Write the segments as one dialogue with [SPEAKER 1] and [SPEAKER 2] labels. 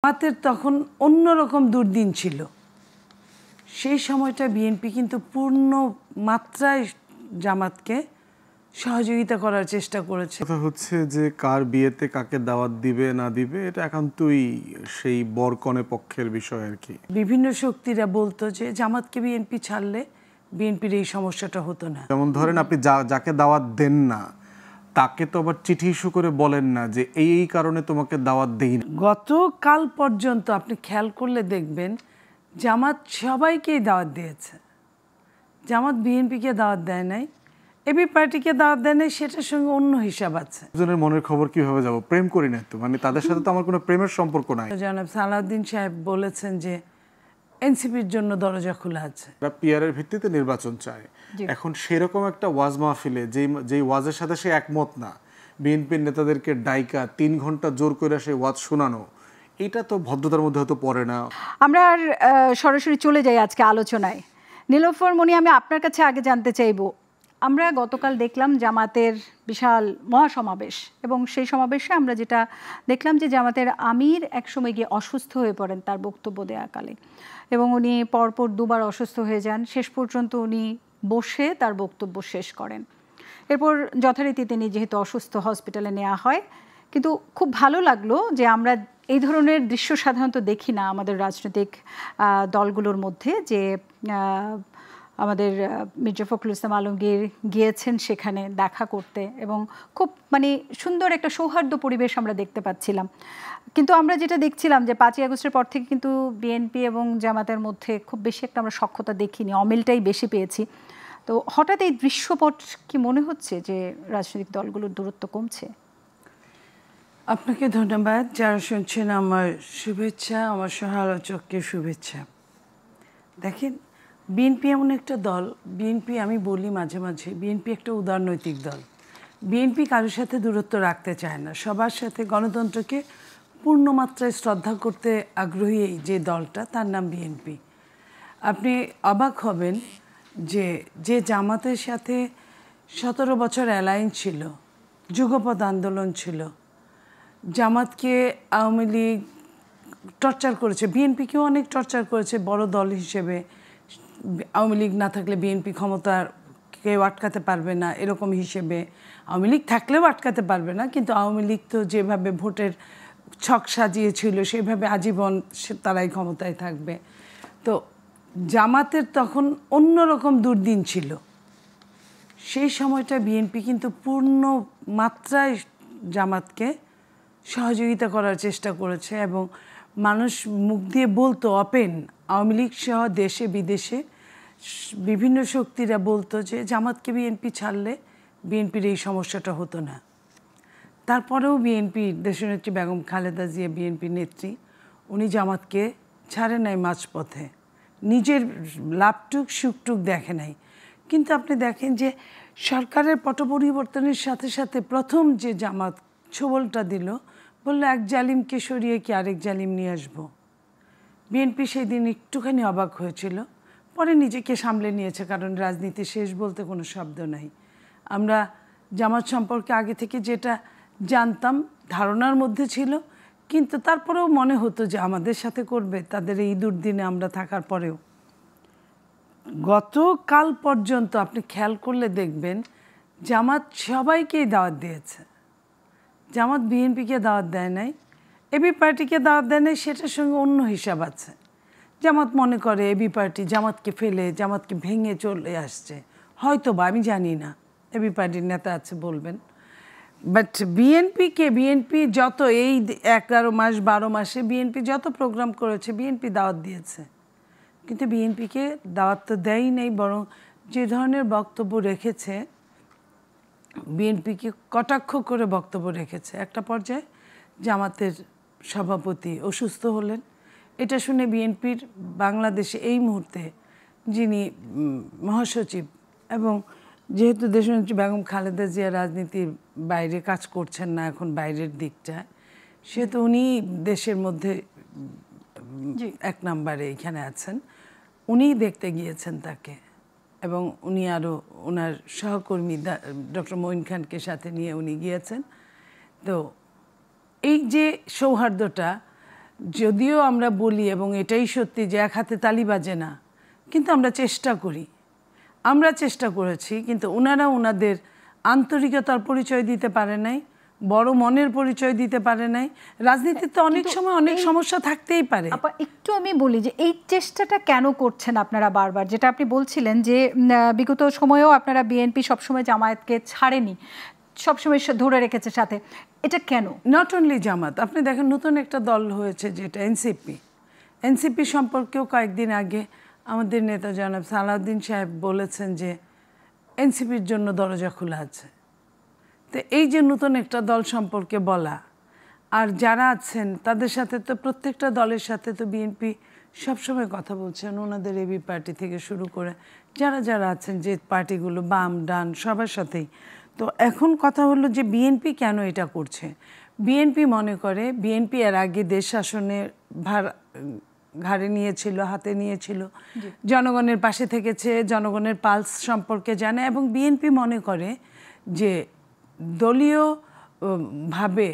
[SPEAKER 1] জামাতের তখন অন্যরকম দুর্দিন ছিল। সেই সময়টা বিএনপি কিন্তু পূর্ণ মাত্রায় জামাতকে সহযোগিতা করার চেষ্টা করেছে।
[SPEAKER 2] কথা হচ্ছে যে কার বিয়েতে কাকে দাওয়াত দিবে না দিবে এটা একান্তই সেই বরকনে পক্ষের বিষয় আর কি।
[SPEAKER 1] বিভিন্ন শক্তিরা বলতো যে জামাতকে বিএনপি ছাড়লে বিএনপির এই সমস্যাটা হতো না।
[SPEAKER 2] যেমন ধরেন আপনি যাকে দাওয়াত দেন না তাকে তো আবার চিঠি ইস্যু করে বলেন না যে এই কারণে তোমাকে দাওয়াত দেই না।
[SPEAKER 1] গতকাল পর্যন্ত আপনি খেয়াল করলে দেখবেন জামাত সবাইকেই দাওয়াত দিয়েছে। জামাত বিএনপিকে দাওয়াত দেয় নাই, এবি পার্টিকে দাওয়াত দেয় নাই, সেটার সঙ্গে অন্য হিসাব আছে।
[SPEAKER 2] দুজনের মনের খবর কিভাবে যাব? প্রেম করি না তো, মানে তাদের সাথে তো আমার কোনো প্রেমের সম্পর্ক নাই।
[SPEAKER 1] জনাব সালাউদ্দিন সাহেব বলেছেন যে এনসিপির জন্য দরজা খোলা আছে।
[SPEAKER 2] পিআরের ভিত্তিতে নির্বাচন চায়। এখন সেরকম একটা ওয়াজ মাহফিলে যেই ওয়াজের সাথে সে একমত না, বিএনপির নেতাদেরকে ডাইকা 3 ঘন্টা জোর করে সেই ওয়াজ শোনানো, এটা তো ভদ্রতার মধ্যে হয়তো পড়ে না।
[SPEAKER 3] আমরা আর সরাসরি চলে যাই আজকে আলোচনায়। নীলোফর মনি, আমি আপনার কাছে আগে জানতে চাইব, আমরা গতকাল দেখলাম জামাতের বিশাল মহাসমাবেশ, এবং সেই সমাবেশে আমরা যেটা দেখলাম যে জামাতের আমির একসময় গিয়ে অসুস্থ হয়ে পড়েন তার বক্তব্য দেওয়াকালে, এবং উনি পরপর দুবার অসুস্থ হয়ে যান। শেষ পর্যন্ত উনি বসে তার বক্তব্য শেষ করেন। এরপর যথারীতি তিনি যেহেতু অসুস্থ হসপিটালে নেওয়া হয়। কিন্তু খুব ভালো লাগলো যে আমরা এই ধরনের দৃশ্য সাধারণত দেখি না আমাদের রাজনৈতিক দলগুলোর মধ্যে, যে আমাদের মির্জা ফখরুল ইসলাম আলমগীর গিয়েছেন সেখানে দেখা করতে, এবং খুব সুন্দর একটা সৌহার্দ্য পরিবেশ আমরা দেখতে পাচ্ছিলাম। কিন্তু আমরা যেটা দেখছিলাম যে 5ই আগস্টের পর থেকে কিন্তু বিএনপি এবং জামাতের মধ্যে খুব বেশি একটা আমরা সখ্যতা দেখিনি, অমিলটাই বেশি পেয়েছি। তো হঠাৎ এই দৃশ্যপট কি মনে হচ্ছে যে রাজনৈতিক দলগুলোর দূরত্ব কমছে?
[SPEAKER 1] আপনাকে ধন্যবাদ। যারা শুনছেন আমার শুভেচ্ছা, আমার সহ-আলোচককে শুভেচ্ছা। দেখেন, বিএনপি এমন একটা দল, বিএনপি আমি বলি মাঝে মাঝে বিএনপি একটা উদারনৈতিক দল। বিএনপি কারোর সাথে দূরত্ব রাখতে চায় না, সবার সাথে গণতন্ত্রকে পূর্ণমাত্রায় শ্রদ্ধা করতে আগ্রহী যে দলটা, তার নাম বিএনপি। আপনি অবাক হবেন যে জামাতের সাথে 17 বছর অ্যালায়েন্স ছিল, যুগপৎ আন্দোলন ছিল, জামাতকে আওয়ামী লীগ টর্চার করেছে, বিএনপিকেও অনেক টর্চার করেছে বড় দল হিসেবে। আওয়ামী লীগ না থাকলে বিএনপি ক্ষমতার কেউ আটকাতে পারবে না এরকম হিসেবে, আওয়ামী লীগ থাকলেও আটকাতে পারবে না, কিন্তু আওয়ামী লীগ তো যেভাবে ভোটের ছক সাজিয়েছিল সেভাবে আজীবন তারাই ক্ষমতায় থাকবে। তো জামাতের তখন অন্যরকম দুর্দিন ছিল। সেই সময়টা বিএনপি কিন্তু পূর্ণ মাত্রায় জামাতকে সহযোগিতা করার চেষ্টা করেছে, এবং মানুষ মুখ দিয়ে বলতো, ওপেন আওয়ামী লীগ সহ দেশে বিদেশে বিভিন্ন শক্তিরা বলতো যে জামাতকে বিএনপি ছাড়লে বিএনপির এই সমস্যাটা হতো না। তারপরেও বিএনপি দেশনেত্রী বেগম খালেদা জিয়া, বিএনপি নেত্রী, উনি জামাতকে ছাড়ে নাই মাঝপথে, নিজের লাভটুক সুখটুক দেখে নাই। কিন্তু আপনি দেখেন যে সরকারের পট পরিবর্তনের সাথে সাথে প্রথম যে জামাত ছোবলটা দিল, বললো এক জালিমকে সরিয়ে কি আরেক জালিম নিয়ে আসবো। বিএনপি সেই দিন একটুখানি অবাক হয়েছিল, পরে নিজেকে সামলে নিয়েছে, কারণ রাজনীতি শেষ বলতে কোনো শব্দ নাই। আমরা জামাত সম্পর্কে আগে থেকে যেটা জানতাম ধারণার মধ্যে ছিল, কিন্তু তারপরেও মনে হতো যে আমাদের সাথে করবে তাদের এই দুর্দিনে আমরা থাকার পরেও। গতকাল পর্যন্ত আপনি খেয়াল করলে দেখবেন জামাত সবাইকেই দাওয়াত দিয়েছে। জামাত বিএনপিকে দাওয়াত দেয় নাই, এবি পার্টিকে দাওয়াত দেয় নাই, সেটার সঙ্গে অন্য হিসাব আছে। জামাত মনে করে এবি পার্টি জামাতকে ফেলে, জামাতকে ভেঙে চলে আসছে, হয়তো বা, আমি জানি না, এবি পার্টির নেতা আছে বলবেন। বাট বিএনপি যত এই 11 মাস 12 মাসে বিএনপি যত প্রোগ্রাম করেছে, বিএনপি দাওয়াত দিয়েছে, কিন্তু বিএনপিকে দাওয়াত তো দেয়ই নেই, বরং যে ধরনের বক্তব্য রেখেছে, বিএনপিকে কটাক্ষ করে বক্তব্য রেখেছে। একটা পর্যায়ে জামাতের সভাপতি অসুস্থ হলেন, এটা শুনে বিএনপির বাংলাদেশে এই মুহূর্তে যিনি মহাসচিব, এবং যেহেতু দেশনেত্রী বেগম খালেদা জিয়া রাজনীতির বাইরে কাজ করছেন না এখন, বাইরের দিকটায়, সেহেতু উনি দেশের মধ্যে 1 নম্বরে এখানে আছেন, উনিই দেখতে গিয়েছেন তাকে, এবং উনি আরও ওনার সহকর্মী ডক্টর মঈন খানকে সাথে নিয়ে উনি গিয়েছেন। তো এই যে সৌহার্দ্যটা, যদিও আমরা বলি এবং এটাই সত্যি যে এক হাতে তালি বাজে না, কিন্তু আমরা চেষ্টা করেছি, কিন্তু ওনারা ওনাদের আন্তরিকতার পরিচয় দিতে পারে নাই, বড় মনের পরিচয় দিতে পারে নাই। রাজনীতিতে অনেক সময় অনেক সমস্যা থাকতেই পারে।
[SPEAKER 3] আপা একটু আমি বলি যে এই চেষ্টাটা কেন করছেন আপনারা বারবার, যেটা আপনি বলছিলেন যে বিগত সময়েও আপনারা বিএনপি সবসময় জামায়াতকে ছাড়েনি, সবসময় ধরে রেখেছে সাথে, এটা কেন?
[SPEAKER 1] নট অনলি জামাত, আপনি দেখেন নতুন একটা দল হয়েছে যেটা এনসিপি সম্পর্কেও কয়েকদিন আগে আমাদের নেতা জনাব সালাউদ্দিন সাহেব বলেছেন যে এনসিপির জন্য দরজা খোলা আছে। তো এই যে নতুন একটা দল সম্পর্কে বলা, আর যারা আছেন তাদের সাথে তো প্রত্যেকটা দলের সাথে তো বিএনপি সবসময় কথা বলছেন, ওনাদের এবি পার্টি থেকে শুরু করে যারা আছেন যে পার্টিগুলো বাম ডান সবার সাথেই। তো এখন কথা হলো যে বিএনপি কেন এটা করছে। বিএনপি মনে করে, বিএনপি এর আগে দেশ শাসনের ভার ঘাড়ে নিয়েছিল, হাতে নিয়েছিল, জনগণের পাশে থেকেছে, জনগণের পালস সম্পর্কে জানে, এবং বিএনপি মনে করে যে দলীয় ভাবে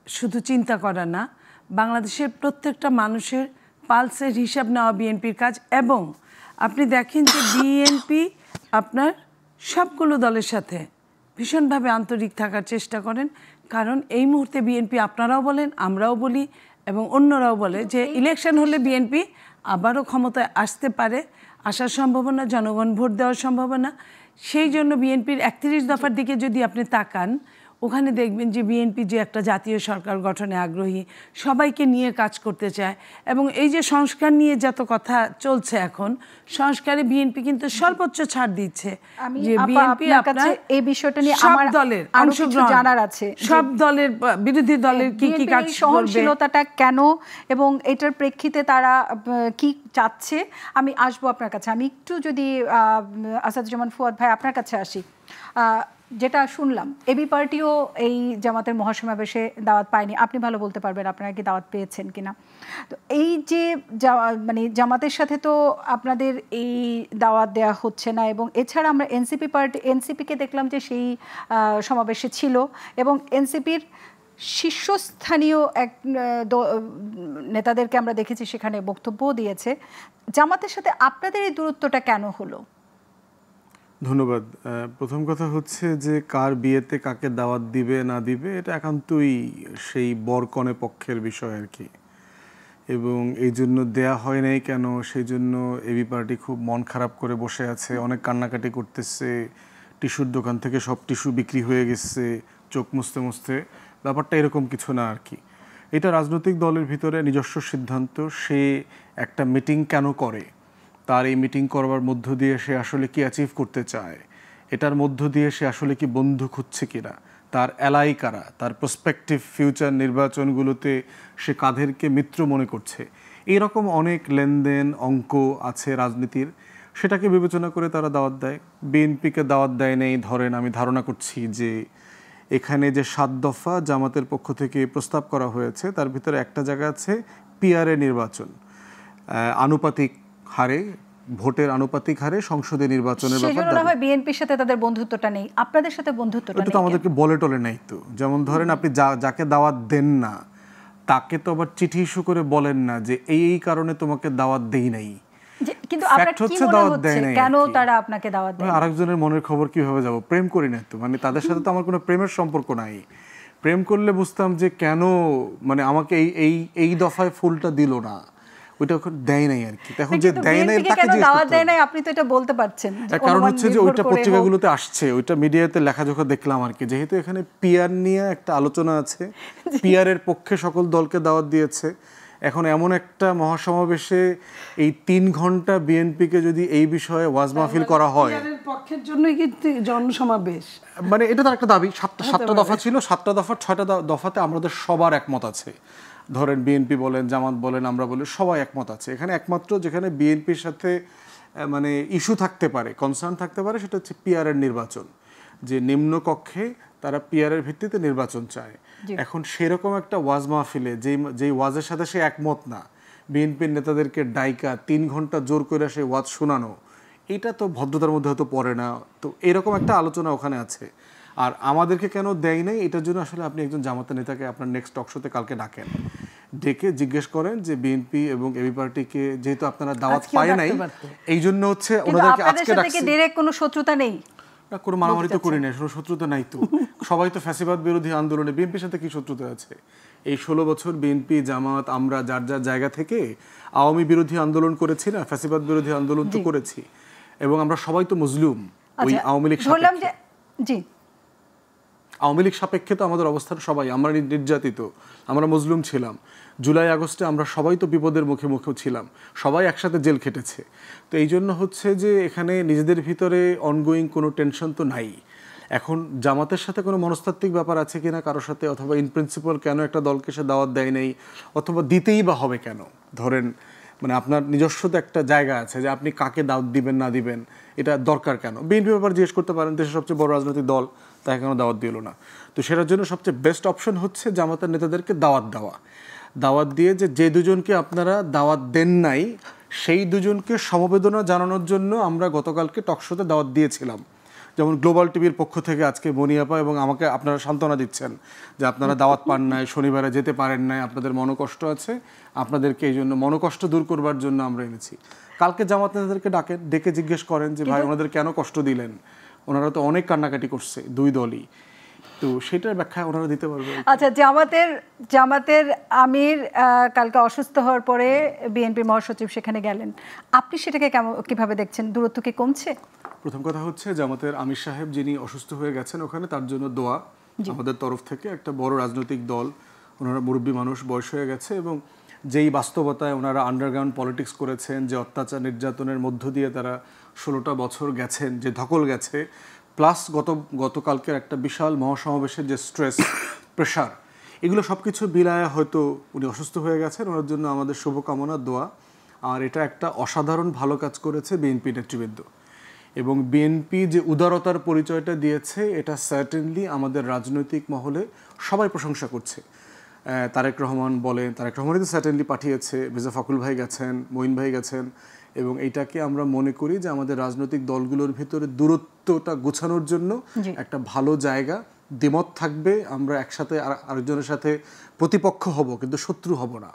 [SPEAKER 1] শুধু চিন্তা করা না, বাংলাদেশের প্রত্যেকটা মানুষের পালসের হিসাব নেওয়া বিএনপির কাজ। এবং আপনি দেখেন যে বিএনপি আপনার সবগুলো দলের সাথে ভীষণভাবে আন্তরিক থাকার চেষ্টা করেন, কারণ এই মুহূর্তে বিএনপি, আপনারাও বলেন আমরাও বলি এবং অন্যরাও বলে যে ইলেকশন হলে বিএনপি আবারও ক্ষমতায় আসতে পারে, আসার সম্ভাবনা, জনগণ ভোট দেওয়ার সম্ভাবনা। সেই জন্য বিএনপির 31 দফার দিকে যদি আপনি তাকান, ওখানে দেখবেন যে বিএনপি যে একটা জাতীয় সরকার গঠনে আগ্রহী, সবাইকে নিয়ে কাজ করতে চায়, এবং এই যে সংস্কার নিয়ে যত কথা চলছে এখন, সংস্কারে বিএনপি কিন্তু সর্বোচ্চ ছাড় দিচ্ছে।
[SPEAKER 3] যে বিএনপি আপনার এই বিষয়টা নিয়ে আমার
[SPEAKER 1] দলের
[SPEAKER 3] অংশগ্রহণ জানার আছে,
[SPEAKER 1] সব দলের বিরোধী দলের কি কি কাজ করবে,
[SPEAKER 3] সহনশীলতাটা কেন এবং এটার প্রেক্ষিতে তারা কি চাচ্ছে। আমি আসবো আপনার কাছে। আমি একটু যদি আসাদুজ্জামান ফুয়াদ ভাই আপনার কাছে আসি, যেটা শুনলাম এবি পার্টিও এই জামাতের মহাসমাবেশে দাওয়াত পায়নি, আপনি ভালো বলতে পারবেন আপনারা কি দাওয়াত পেয়েছেন কিনা। তো এই যে মানে জামাতের সাথে তো আপনাদের এই দাওয়াত দেওয়া হচ্ছে না, এবং এছাড়া আমরা এনসিপিকে দেখলাম যে সেই সমাবেশে ছিল, এবং এনসিপির শীর্ষস্থানীয় এক নেতাদেরকে আমরা দেখেছি সেখানে বক্তব্যও দিয়েছে। জামাতের সাথে আপনাদের এই দূরত্বটা কেন হলো?
[SPEAKER 2] ধন্যবাদ। প্রথম কথা হচ্ছে যে কার বিয়েতে কাকে দাওয়াত দিবে না দিবে এটা একান্তই সেই বরকনে পক্ষের বিষয় আর কি, এবং এই জন্য দেয়া হয় নাই কেন সেই জন্য এবি পার্টি খুব মন খারাপ করে বসে আছে, অনেক কান্নাকাটি করতেছে, টিস্যুর দোকান থেকে সব টিস্যু বিক্রি হয়ে গেছে চোখ মুছতে মুছতে। ব্যাপারটা এরকম কিছু না আর কি। এটা রাজনৈতিক দলের ভিতরে নিজস্ব সিদ্ধান্ত, সে একটা মিটিং কেন করে, তার এই মিটিং করবার মধ্য দিয়ে সে আসলে কি অ্যাচিভ করতে চায়, এটার মধ্য দিয়ে সে আসলে কি বন্ধু খুঁজছে কিনা, তার এলাই কারা, তার প্রসপেক্টিভ ফিউচার নির্বাচনগুলোতে সে কাদেরকে মিত্র মনে করছে, এইরকম অনেক লেনদেন অঙ্ক আছে রাজনীতির, সেটাকে বিবেচনা করে তারা দাওয়াত দেয়। বিএনপিকে দাওয়াত দেয় নেই ধরেন, আমি ধারণা করছি যে এখানে যে 7 দফা জামাতের পক্ষ থেকে প্রস্তাব করা হয়েছে তার ভিতরে একটা জায়গা আছে পিআরএ নির্বাচন, আনুপাতিক হারে, ভোটের আনুপাতিক হারে সংসদে নির্বাচনের ব্যাপার।
[SPEAKER 3] বিএনপির সাথে তাদের বন্ধুত্বটা নেই, আপনাদের সাথে বন্ধুত্বটা নেই,
[SPEAKER 2] তো আমাদেরকে বলে টলে নেই তো। যেমন ধরেন আপনি যাকে দাওয়াত দেন না তাকে তো আবার চিঠি ইস্যু করে বলেন না যে এই কারণে তোমাকে দাওয়াত দেই নাই,
[SPEAKER 3] কিন্তু আপনার কি মনে হচ্ছে কেন তারা আপনাকে দাওয়াত দেয়?
[SPEAKER 2] আরেকজনের মনের খবর কিভাবে যাব? প্রেম করি না তো, মানে তাদের সাথে তো আমার কোনো প্রেমের সম্পর্ক নাই। প্রেম করলে বুঝতাম যে কেন মানে আমাকে এই দফায় ফুলটা দিল না, ওইটা দেয় নাই আর কি। এখন যে দেয় নাই তাকে জিজ্ঞেস করতে হবে।
[SPEAKER 3] আপনি তো এটা বলতে পারছেন।
[SPEAKER 2] কারণ হচ্ছে যে ওইটা পত্রিকাগুলোতে আসছে, ওইটা মিডিয়াতে লেখাজোখা দেখলাম আর কি। যেহেতু এখানে পিআর নিয়ে একটা আলোচনা আছে, পিআর এর পক্ষে সকল দলকে দাওয়াত দিয়েছে, এখন এমন একটা মহাসমাবেশে এই 3 ঘন্টা বিএনপিকে যদি এই বিষয়ে ওয়াজ মাহফিল করা হয়,
[SPEAKER 1] পক্ষের জন্যই কিন্তু জনসমাবেশ,
[SPEAKER 2] মানে এটা তো একটা দাবি। 7টা দফা ছিল, 7টা দফার 6টা দফাতে আমাদের সবার একমত আছে। ধরেন বিএনপি বলেন, জামাত বলেন, আমরা বলি, সবাই একমত আছে। এখানে একমাত্র যেখানে বিএনপির সাথে মানে ইস্যু থাকতে পারে, কনসার্ন থাকতে পারে, সেটা হচ্ছে পিআর এর নির্বাচন, যে নিম্ন কক্ষে তারা পিআর এর ভিত্তিতে নির্বাচন চায়। এখন সেরকম একটা ওয়াজ মাহফিলে যেই ওয়াজের সাথে সে একমত না, বিএনপির নেতাদেরকে ডাইকা 3 ঘন্টা জোর করে সেই ওয়াজ শোনানো, এটা তো ভদ্রতার মধ্যে হয়তো পড়ে না। তো এরকম একটা আলোচনা ওখানে আছে। আর আমাদেরকে কেন দেয় নাই, এটার জন্য আসলে আপনি একজন জামাতের নেতাকে আপনার নেক্সট টক শোতে কালকে ডাকেন, ডেকে জিজ্ঞেস করেন যে বিএনপি এবং এবি পার্টিকে যেহেতু আপনারা দাওয়াত
[SPEAKER 1] আজকেও
[SPEAKER 2] পায় নাই,
[SPEAKER 1] ডাকতে পারতো।
[SPEAKER 2] এই জন্য হচ্ছে
[SPEAKER 3] কিন্তু
[SPEAKER 2] ওনাদেরকে
[SPEAKER 3] আপনাদের
[SPEAKER 2] আজকে
[SPEAKER 3] সাথে
[SPEAKER 2] ডাকছি।
[SPEAKER 3] কি ডাইরেক্ট কোনো শত্রুতা নেই?
[SPEAKER 2] না, কোনো মারামারি তো করি নাই, শত্রুতা নাই তো। সবাই তো ফ্যাসিবাদ বিরোধী আন্দোলনে, বিএনপির সাথে কি শত্রুতা আছে? এই 16 বছর বিএনপি জামাত আমরা যার যার জায়গা থেকে আওয়ামী বিরোধী আন্দোলন করেছি না, ফ্যাসিবাদ বিরোধী আন্দোলন তো করেছি, এবং আমরা সবাই তো মজলুম ওই আওয়ামী লীগ
[SPEAKER 3] ধরলাম যে
[SPEAKER 2] সাপেক্ষে।
[SPEAKER 3] জি,
[SPEAKER 2] আওয়ামী লীগ সাপেক্ষে তো আমাদের অবস্থান, সবাই আমরা নির্যাতিত, আমরা মজলুম ছিলাম। জুলাই আগস্টে আমরা সবাই তো বিপদের মুখে মুখে ছিলাম, সবাই একসাথে জেল খেটেছে। তো এই জন্য হচ্ছে যে এখানে নিজেদের ভিতরে অনগোয়িং কোনো টেনশন তো নাই। এখন জামাতের সাথে কোনো মনস্তাত্ত্বিক ব্যাপার আছে কিনা কারোর সাথে, অথবা ইন প্রিন্সিপাল কেন একটা দলকে সে দাওয়াত দেয় নেই, অথবা দিতেই বা হবে কেন? ধরেন মানে আপনার নিজস্ব তো একটা জায়গা আছে যে আপনি কাকে দাওয়াত দিবেন না দিবেন, এটা দরকার কেন? বিএনপি ব্যাপার জিজ্ঞেস করতে পারেন, দেশের সবচেয়ে বড় রাজনৈতিক দল, তাই কেন দাওয়াত দিল না? তো সেটার জন্য সবচেয়ে বেস্ট অপশন হচ্ছে জামাতের নেতাদেরকে দাওয়াত দেওয়া। দাওয়াত দিয়ে যে দুজনকে আপনারা দাওয়াত দেন নাই সেই দুজনকে সমবেদনা জানানোর জন্য আমরা গতকালকে টকশোতে দাওয়াত দিয়েছিলাম। যেমন গ্লোবাল টিভির পক্ষ থেকে আজকে মনিয়াপা এবং আমাকে আপনারা সান্ত্বনা দিচ্ছেন যে আপনারা দাওয়াত পান নাই, শনিবারে যেতে পারেন নাই, আপনাদের মনোকষ্ট আছে, আপনাদেরকে এই জন্য মনোকষ্ট দূর করবার জন্য আমরা এনেছি। কালকে জামাত নেতাদেরকে ডেকে জিজ্ঞেস করেন যে ভাই ওনাদের কেন কষ্ট দিলেন, ওনারা তো অনেক কান্নাকাটি করছে দুই দলই, তো সেটার ব্যাখ্যা ওনারা দিতে পারবে।
[SPEAKER 3] আচ্ছা, জামাতের আমির কালকে অসুস্থ হওয়ার পরে বিএনপির মহাসচিব সেখানে গেলেন, আপনি সেটাকে কিভাবে দেখছেন? দূরত্ব কি কমছে?
[SPEAKER 2] প্রথম কথা হচ্ছে জামাতের আমির সাহেব যিনি অসুস্থ হয়ে গেছেন ওখানে, তার জন্য দোয়া আমাদের তরফ থেকে। একটা বড় রাজনৈতিক দল, ওনারা মুরব্বী মানুষ, বয়স হয়ে গেছে, এবং যেই বাস্তবতায় ওনারা আন্ডারগ্রাউন্ড পলিটিক্স করেছেন, যে অত্যাচার নির্যাতনের মধ্য দিয়ে তারা 16টা বছর গেছেন, যে ধকল গেছে, প্লাস গতকালকের একটা বিশাল মহাসমাবেশের যে স্ট্রেস প্রেশার, এগুলো সব কিছু বিলায় হয়তো উনি অসুস্থ হয়ে গেছেন। ওনার জন্য আমাদের শুভকামনা, দোয়া। আর এটা একটা অসাধারণ ভালো কাজ করেছে বিএনপি নেতৃবৃন্দ, এবং বিএনপি যে উদারতার পরিচয়টা দিয়েছে এটা সার্টেনলি আমাদের রাজনৈতিক মহলে সবাই প্রশংসা করছে। তারেক রহমান বলেন, তারেক রহমানই তো সার্টেনলি পাঠিয়েছে, মির্জা ফখরুল ভাই গেছেন, মঈন ভাই গেছেন, এবং এইটাকে আমরা মনে করি যে আমাদের রাজনৈতিক দলগুলোর ভিতরে দূরত্বটা গোছানোর জন্য একটা ভালো জায়গা। দ্বিমত থাকবে, আমরা একসাথে আরেকজনের সাথে প্রতিপক্ষ হব কিন্তু শত্রু হব না।